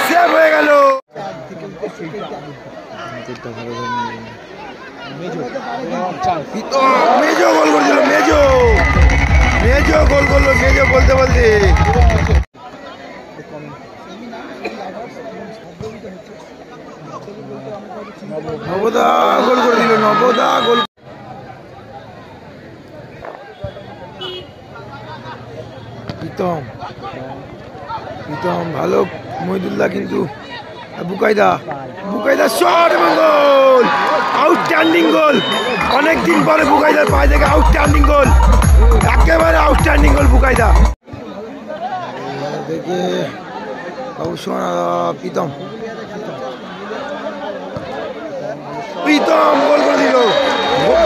Save হয়ে গেল। মেজো গোল করেছিল, মেজো মেজো গোল করলো, মেজো বলতে বলতে নবদা গোল করে দিল, নবদা গোল। প্রীতম প্রীতম ভালো, মহিদুল্লাহ কিন্তু বুকাইদা, বুকাইদা শট এবং গোল, আউটস্ট্যান্ডিং গোল। অনেকদিন পরে বুকাইদার পায়ে থেকে আউটস্ট্যান্ডিং গোল, একেবারে আউটস্ট্যান্ডিং গোল বুকাইদা দেখে প্রীতম, প্রীতম গোল করে দিল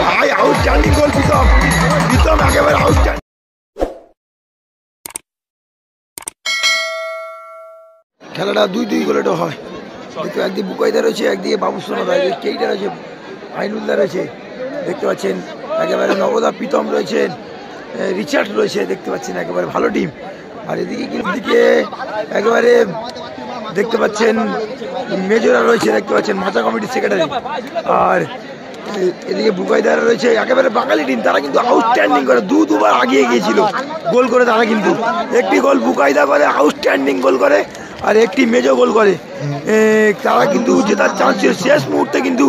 ভাই, আউটস্ট্যান্ডিং গোল প্রীতম, প্রীতম একেবারে আউটস্ট্যান্ডিং। খেলাটা 2-2 গোলে হয়, কিন্তু একদিকে বুকাইদা রয়েছে, একদিকে বাবু সোনা রয়েছে, কেইটা রয়েছে, আইনুল্লাহ রয়েছে দেখতে পাচ্ছেন, একেবারে নবদা প্রীতম রয়েছেন, রিচার্ড রয়েছে দেখতে পাচ্ছেন, একেবারে ভালো টিম। আর এদিকে কিন্তু একেবারে দেখতে পাচ্ছেন মেজরা রয়েছে দেখতে পাচ্ছেন, মাচা কমিটির সেক্রেটারি। আর এদিকে বুকাইদারা রয়েছে, একেবারে বাঙালি টিম, তারা কিন্তু আউটস্ট্যান্ডিং করে, দুবার আগিয়ে গিয়েছিল গোল করে, তারা কিন্তু একটি গোল বুকাইদা করে, আউটস্ট্যান্ডিং গোল করে, আর একটি মেজো গোল করে। তারা কিন্তু জেতার চান্স ছিল, শেষ মুহূর্তে কিন্তু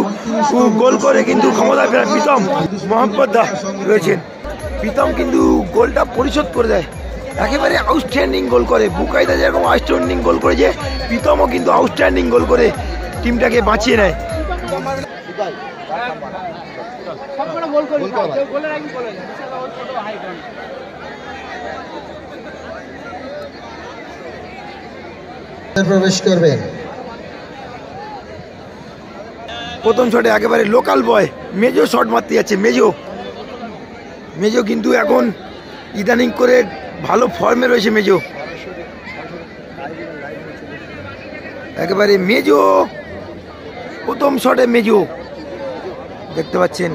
গোল করে কিন্তু ক্ষমতা ফেরার প্রীতম মোহাম্মদ দা রয়েছেন, প্রীতম কিন্তু গোলটা পরিশোধ করে দেয়, একেবারে আউটস্ট্যান্ডিং গোল করে। বুকাইদা যেরকম আউটস্ট্যান্ডিং গোল করেছে, প্রীতমও কিন্তু আউটস্ট্যান্ডিং গোল করে টিমটাকে বাঁচিয়ে নেয়। প্রবেশ করবেন প্রথম শটে একেবারে লোকাল বয় মেজো শট মারতে যাচ্ছে, মেজো মেজো কিন্তু এখন ইদানিং করে ভালো ফর্মে রয়েছে মেজো, একেবারে মেজো প্রথম শটে মেজো দেখতে পাচ্ছেন,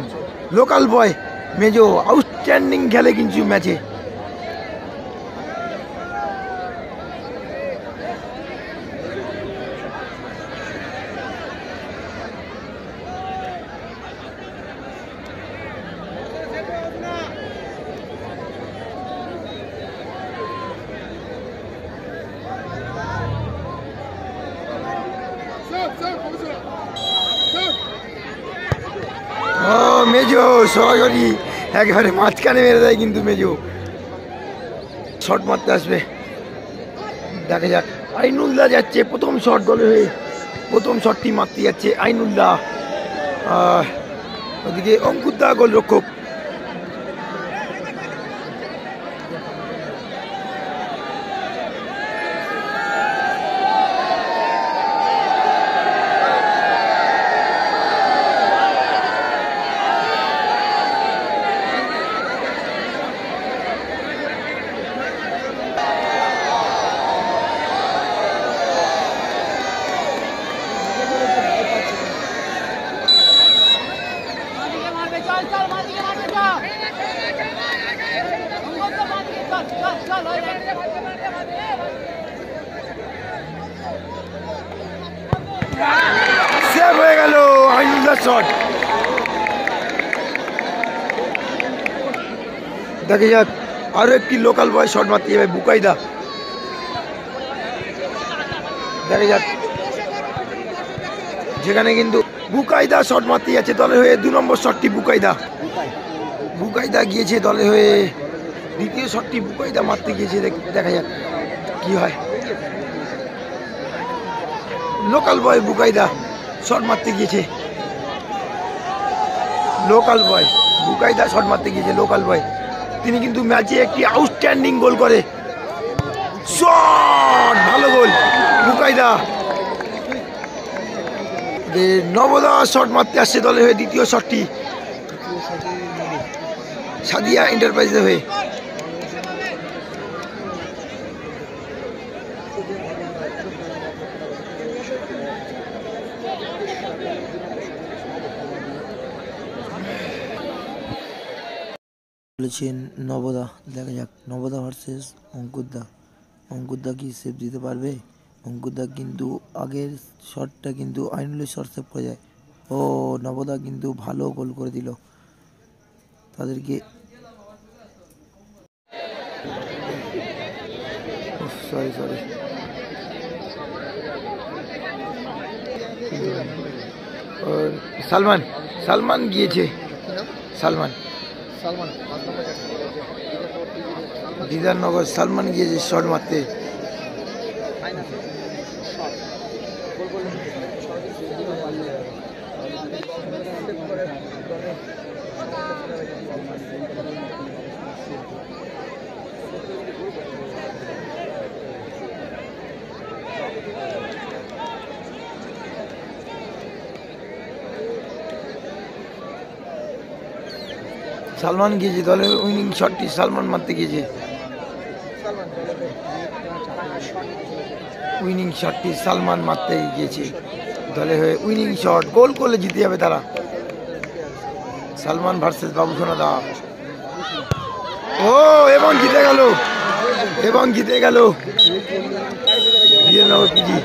লোকাল বয় মেজো আউটস্ট্যান্ডিং খেলে কিন্তু ম্যাচে। মেজো সরাসরি একেবারে মাঝখানে মেরে দেয় কিন্তু মেজো, শট মারতে আসবে, দেখা যাক। আইনুল্লাহ যাচ্ছে প্রথম শট দলে হয়ে, প্রথম শটটি মারতে যাচ্ছে আইনুল্লাহ, ওদিকে অঙ্কুরদা গোলরক্ষক। সেভ হয়ে গেল আইনুল্লাহ শট, দেখা যাক আরো একটি লোকাল বয় শট মারতে যাবে বুকাইদা, দেখা যাক, যেখানে কিন্তু বুকাইদা শট মারতে যাচ্ছে দলের হয়ে, 2 নম্বর শটটি বুকাইদা, বুকাইদা গিয়েছে দলের হয়ে, দ্বিতীয় শটটি বুকাইদা মারতে গিয়েছে, দেখা যাক কি হয়। লোকাল বয় বুকাইদা শট মারতে গিয়েছে, লোকাল বয় বুকাইদা শট মারতে গিয়েছে, লোকাল বয়, তিনি কিন্তু ম্যাচে একটি আউটস্ট্যান্ডিং গোল করে, শট ভালো গোল বুকাইদা। নবদা শট মারতে আসছে দলের হয়ে, দ্বিতীয় শটটি সাদিয়া এন্টারপ্রাইজের হয়ে। বলেছেন নবদা, দেখা যাক নবদা ভার্সেস অঙ্কুরদা, অঙ্কুরদা কি সেভ দিতে পারবে, অঙ্কুরদা কিন্তু আগের শটটা কিন্তু আইনুলের শর্ট সেভ করে যায়। ও নবদা কিন্তু ভালো গোল করে দিল তাদেরকে। সরি সরি সালমান সালমান গিয়েছে, সালমান দিদারনগর সালমান গিয়েছে শট মারতে। সালমান গিয়েছে দলের উইনিং শটটি সালমান মারতে গিয়েছে। উইনিং শটটি সালমান মারতে গিয়েছে দলে হয়ে। উইনিং শট, গোল করলে জিতে যাবে তারা। সালমান ভার্সেস বাবুসোনা দা। ও এবং জিতে গেল, এবং জিতে গেল বিধাননগর পিজি।